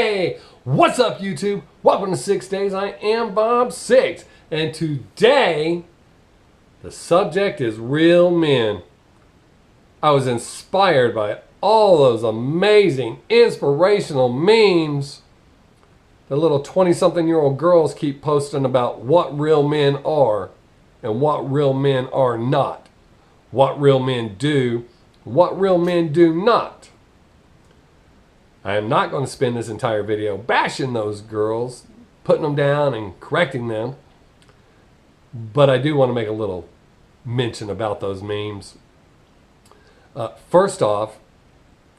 Hey, what's up YouTube? Welcome to Sixx Daze. I am Bob Sixx, and today the subject is real men. I was inspired by all those amazing, inspirational memes the little 20-something-year-old girls keep posting about what real men are and what real men are not, what real men do, what real men do not. I am not going to spend this entire video bashing those girls, putting them down and correcting them, but I do want to make a little mention about those memes. First off,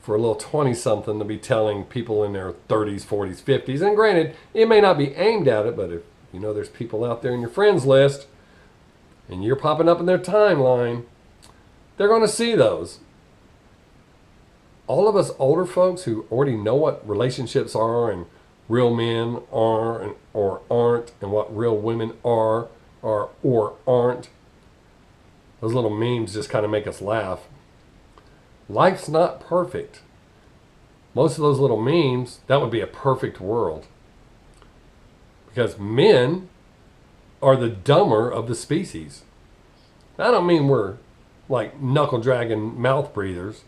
for a little 20-something to be telling people in their 30s, 40s, 50s, and granted, it may not be aimed at it, but if you know there's people out there in your friends list and you're popping up in their timeline, they're going to see those. All of us older folks who already know what relationships are and real men are and, or aren't, and what real women are or aren't, those little memes just kind of make us laugh. Life's not perfect. Most of those little memes, that would be a perfect world. Because men are the dumber of the species. I don't mean we're like knuckle dragging mouth breathers,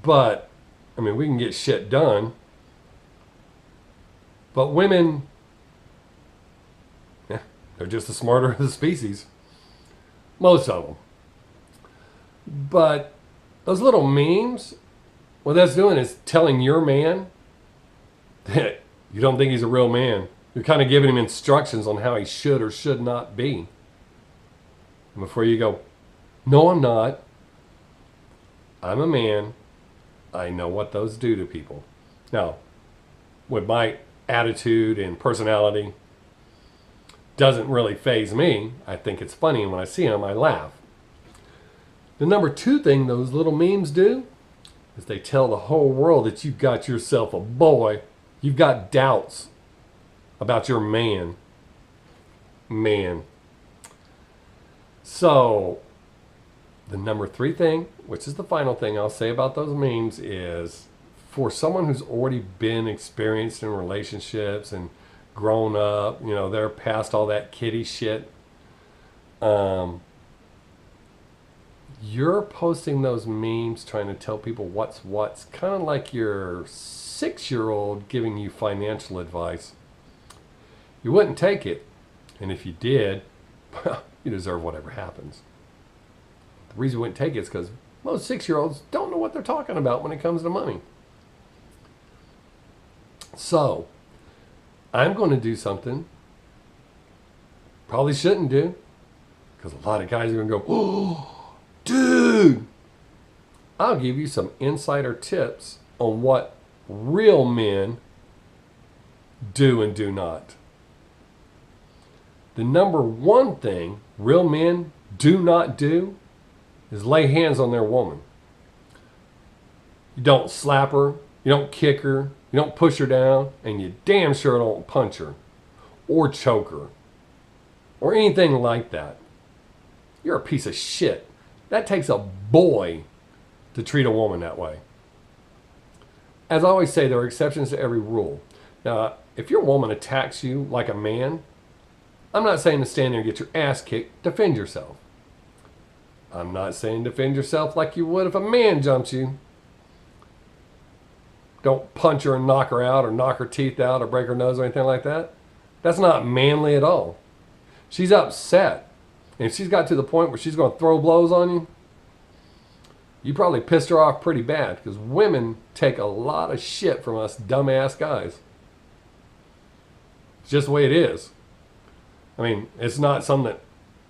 but I mean we can get shit done. But women, they're just the smarter of the species. Most of them. But those little memes, what that's doing is telling your man that you don't think he's a real man. You're kind of giving him instructions on how he should or should not be. And before you go, no, I'm not. I'm a man. I know what those do to people. Now, with my attitude and personality, doesn't really faze me. I think it's funny, and when I see them, I laugh. The number two thing those little memes do is they tell the whole world that you've got yourself a boy. You've got doubts about your man. So, the number three thing, which is the final thing I'll say about those memes, is for someone who's already been experienced in relationships and grown up, you know, they're past all that kiddie shit. You're posting those memes trying to tell people what's kind of like your 6-year-old giving you financial advice. You wouldn't take it, and if you did, well, you deserve whatever happens. The reason you wouldn't take it is because most 6-year-olds don't know what they're talking about when it comes to money. So, I'm going to do something probably shouldn't do, because a lot of guys are going to go, oh, dude, I'll give you some insider tips on what real men do and do not. The number one thing real men do not do is lay hands on their woman. You don't slap her, you don't kick her, you don't push her down, and you damn sure don't punch her or choke her or anything like that. You're a piece of shit. That takes a boy to treat a woman that way. As I always say, there are exceptions to every rule. Now, if your woman attacks you like a man, I'm not saying to stand there and get your ass kicked. Defend yourself. I'm not saying defend yourself like you would if a man jumps you. Don't punch her and knock her out or knock her teeth out or break her nose or anything like that. That's not manly at all. She's upset. And if she's got to the point where she's going to throw blows on you, you probably pissed her off pretty bad, because women take a lot of shit from us dumbass guys. It's just the way it is. I mean, it's not something that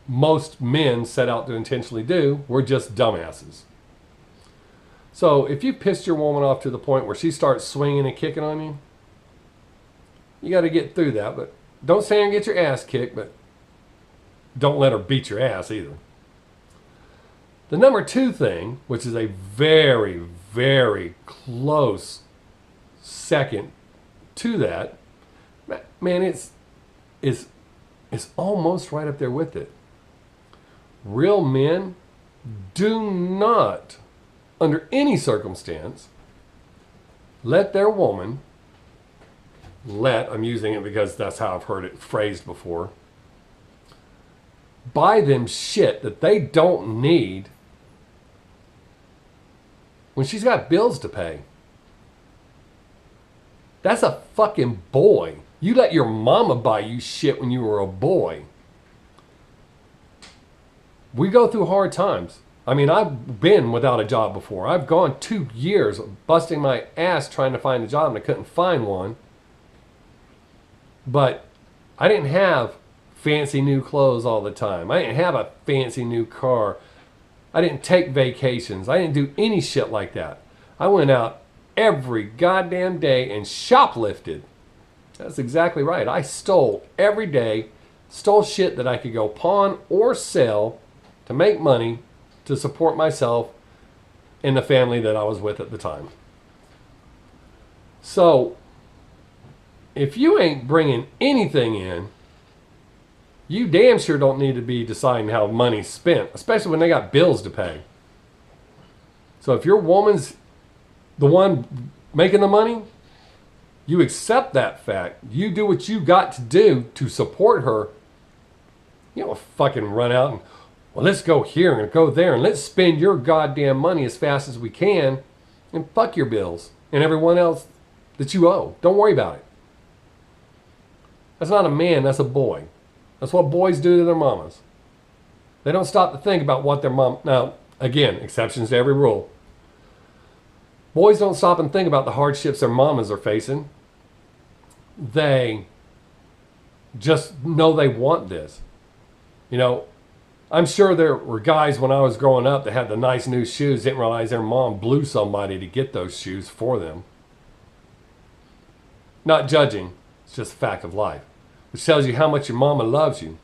most men set out to intentionally do. We're just dumbasses. So if you pissed your woman off to the point where she starts swinging and kicking on you, you got to get through that. But don't say and get your ass kicked, but don't let her beat your ass either. The number two thing, which is a very, very close second to that, man, it's almost right up there with it. Real men do not, under any circumstance, let their woman I'm using it because that's how I've heard it phrased before. Buy them shit that they don't need when she's got bills to pay. That's a fucking boy. You let your mama buy you shit when you were a boy. We go through hard times. I mean, I've been without a job before. I've gone 2 years busting my ass trying to find a job and I couldn't find one. But I didn't have fancy new clothes all the time. I didn't have a fancy new car. I didn't take vacations. I didn't do any shit like that. I went out every goddamn day and shoplifted. That's exactly right. I stole every day, stole shit that I could go pawn or sell to make money to support myself and the family that I was with at the time. So, if you ain't bringing anything in, you damn sure don't need to be deciding how money's spent, especially when they got bills to pay. So if your woman's the one making the money, you accept that fact. You do what you got to do to support her. You don't fucking run out and, well, let's go here and go there and let's spend your goddamn money as fast as we can and fuck your bills and everyone else that you owe. Don't worry about it. That's not a man, that's a boy. That's what boys do to their mamas. They don't stop to think about what their mom... Now, again, exceptions to every rule. Boys don't stop and think about the hardships their mamas are facing. They just know they want this. You know, I'm sure there were guys when I was growing up that had the nice new shoes, didn't realize their mom blew somebody to get those shoes for them. Not judging, it's just a fact of life. Which tells you how much your mama loves you.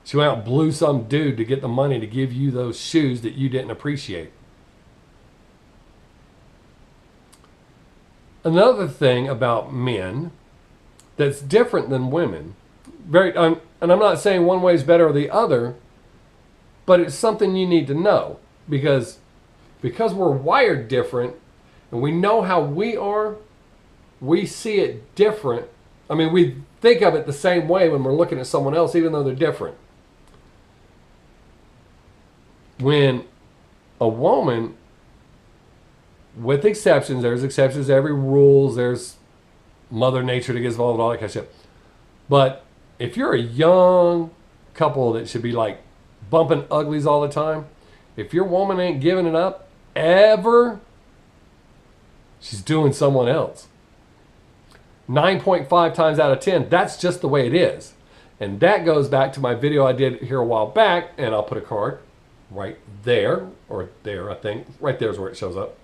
She went out and blew some dude to get the money to give you those shoes that you didn't appreciate. Another thing about men that's different than women, and I'm not saying one way is better or the other, but it's something you need to know because we're wired different and we know how we are, we see it different. I mean, we think of it the same way when we're looking at someone else, even though they're different. When a woman, with exceptions, there's exceptions to every rule, there's Mother Nature that gets involved, all that kind of shit. But if you're a young couple that should be like bumping uglies all the time, if your woman ain't giving it up ever, she's doing someone else. 9.5 times out of 10, that's just the way it is. And that goes back to my video I did here a while back, and I'll put a card right there, or there, I think. Right there is where it shows up.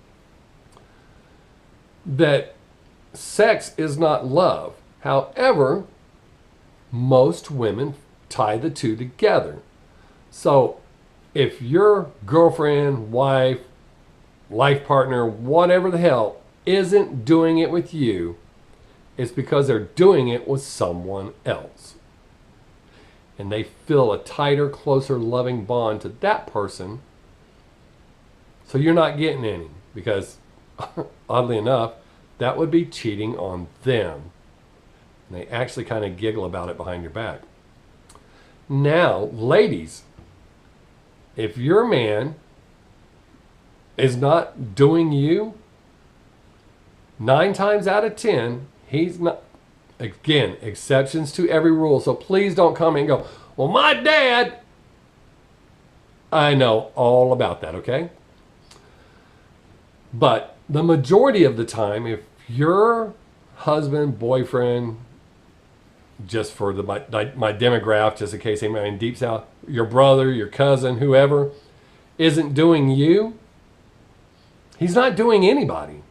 That sex is not love. However, most women tie the two together. So if your girlfriend, wife, life partner, whatever the hell, isn't doing it with you, it's because they're doing it with someone else. And they feel a tighter, closer, loving bond to that person. So you're not getting any. Because, oddly enough, that would be cheating on them. And they actually kind of giggle about it behind your back. Now, ladies, if your man is not doing you, 9 times out of 10, he's not. Again, exceptions to every rule. So please don't come and go, well, my dad. I know all about that, okay? But the majority of the time, if your husband, boyfriend, just for my demographic, just in case anybody in Deep South, your brother, your cousin, whoever, isn't doing you, he's not doing anybody.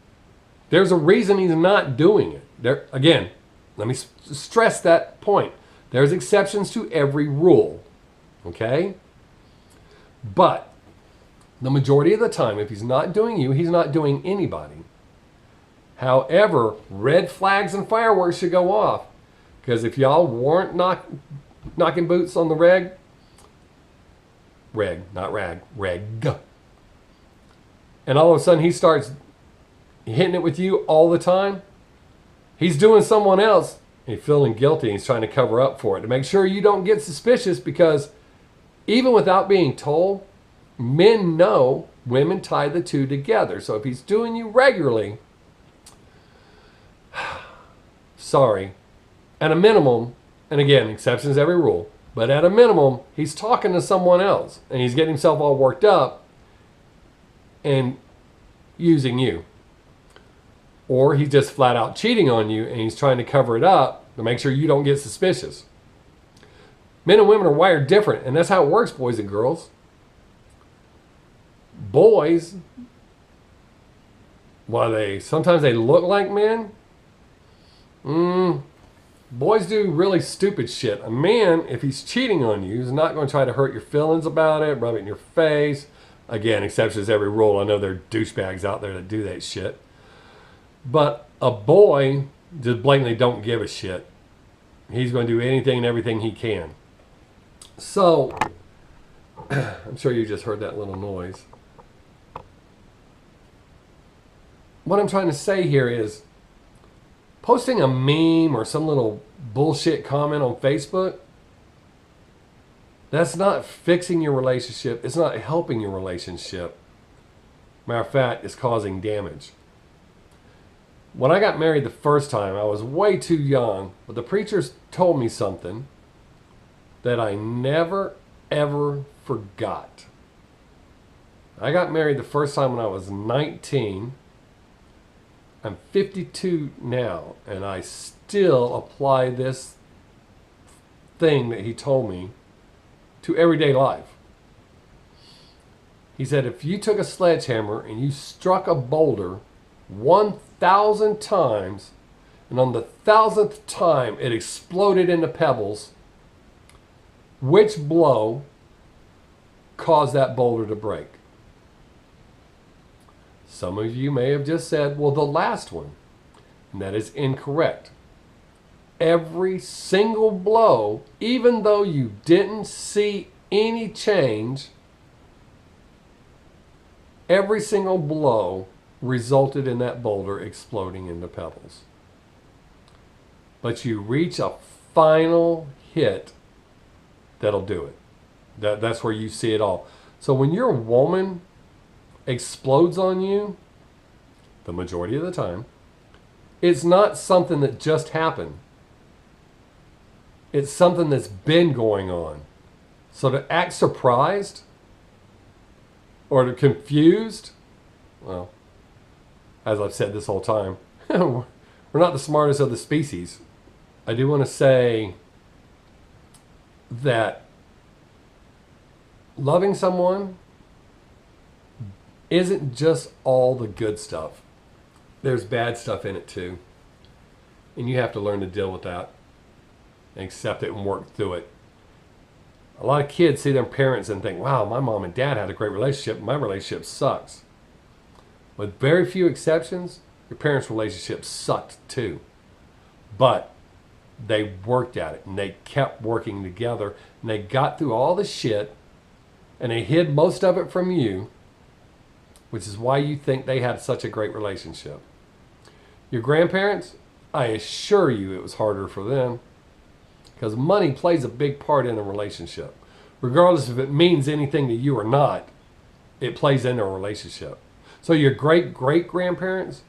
There's a reason he's not doing it. There, again, let me stress that point. There's exceptions to every rule, okay? But the majority of the time, if he's not doing you, he's not doing anybody. However, red flags and fireworks should go off. Because if y'all weren't knocking boots on the reg, not rag, reg. And all of a sudden he starts hitting it with you all the time, He's doing someone else, and he's feeling guilty, and he's trying to cover up for it to make sure you don't get suspicious, because even without being told, men know women tie the two together. So if he's doing you regularly, sorry, at a minimum, and again, exceptions every rule, but at a minimum, he's talking to someone else and he's getting himself all worked up and using you. Or he's just flat out cheating on you and he's trying to cover it up to make sure you don't get suspicious. Men and women are wired different, and that's how it works, boys and girls. Boys, while sometimes they look like men, boys do really stupid shit. A man, if he's cheating on you, is not going to try to hurt your feelings about it, rub it in your face. Again, exceptions every rule. I know there are douchebags out there that do that shit. But a boy just blatantly don't give a shit. He's going to do anything and everything he can. So, I'm sure you just heard that little noise. What I'm trying to say here is, posting a meme or some little bullshit comment on Facebook, that's not fixing your relationship. It's not helping your relationship. Matter of fact, it's causing damage. When I got married the first time, I was way too young, but the preachers told me something that I never, ever forgot. I got married the first time when I was 19. I'm 52 now, and I still apply this thing that he told me to everyday life. He said, if you took a sledgehammer and you struck a boulder 1,000 times, and on the 1,000th time it exploded into pebbles, which blow caused that boulder to break? Some of you may have just said, well, the last one. And that is incorrect. Every single blow, even though you didn't see any change, every single blow resulted in that boulder exploding into pebbles. But you reach a final hit that'll do it. That's where you see it all. So when your woman explodes on you, the majority of the time, it's not something that just happened. It's something that's been going on. So to act surprised or to confused, well, as I've said this whole time, we're not the smartest of the species. I do want to say that loving someone isn't just all the good stuff. There's bad stuff in it too. And you have to learn to deal with that and accept it and work through it. A lot of kids see their parents and think, wow, my mom and dad had a great relationship. My relationship sucks. With very few exceptions, your parents' relationship sucked too. But they worked at it and they kept working together and they got through all the shit and they hid most of it from you, which is why you think they had such a great relationship. Your grandparents, I assure you it was harder for them, because money plays a big part in a relationship. Regardless if it means anything to you or not, it plays into a relationship. So your great-great-grandparents,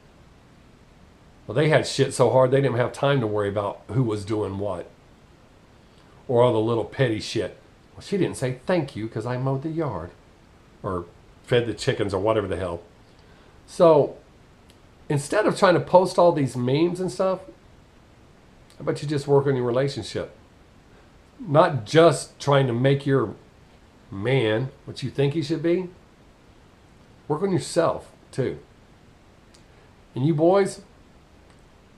well, they had shit so hard they didn't have time to worry about who was doing what. Or all the little petty shit. Well, she didn't say thank you because I mowed the yard. Or fed the chickens or whatever the hell. So instead of trying to post all these memes and stuff, how about you just work on your relationship? Not just trying to make your man what you think he should be. Work on yourself too. And you boys,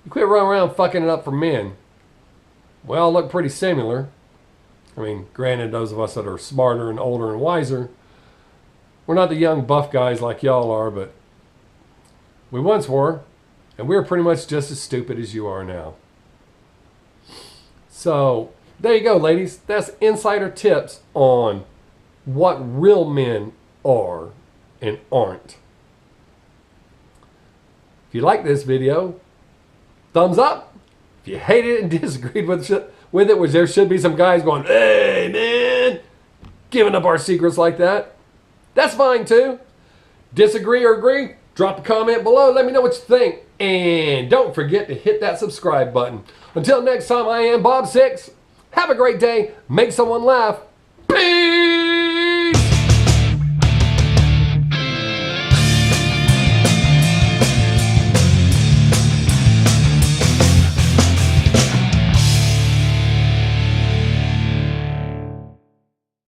you quit running around fucking it up for men. We all look pretty similar. I mean, granted, those of us that are smarter and older and wiser, we're not the young buff guys like y'all are, but we once were, and we're pretty much just as stupid as you are now. So, there you go, ladies. That's insider tips on what real men are and aren't. If you like this video, thumbs up. If you hated it and disagreed with it, which there should be some guys going, hey, man, giving up our secrets like that. That's fine, too. Disagree or agree? Drop a comment below. Let me know what you think. And don't forget to hit that subscribe button. Until next time, I am Bob Sixx. Have a great day. Make someone laugh. Peace.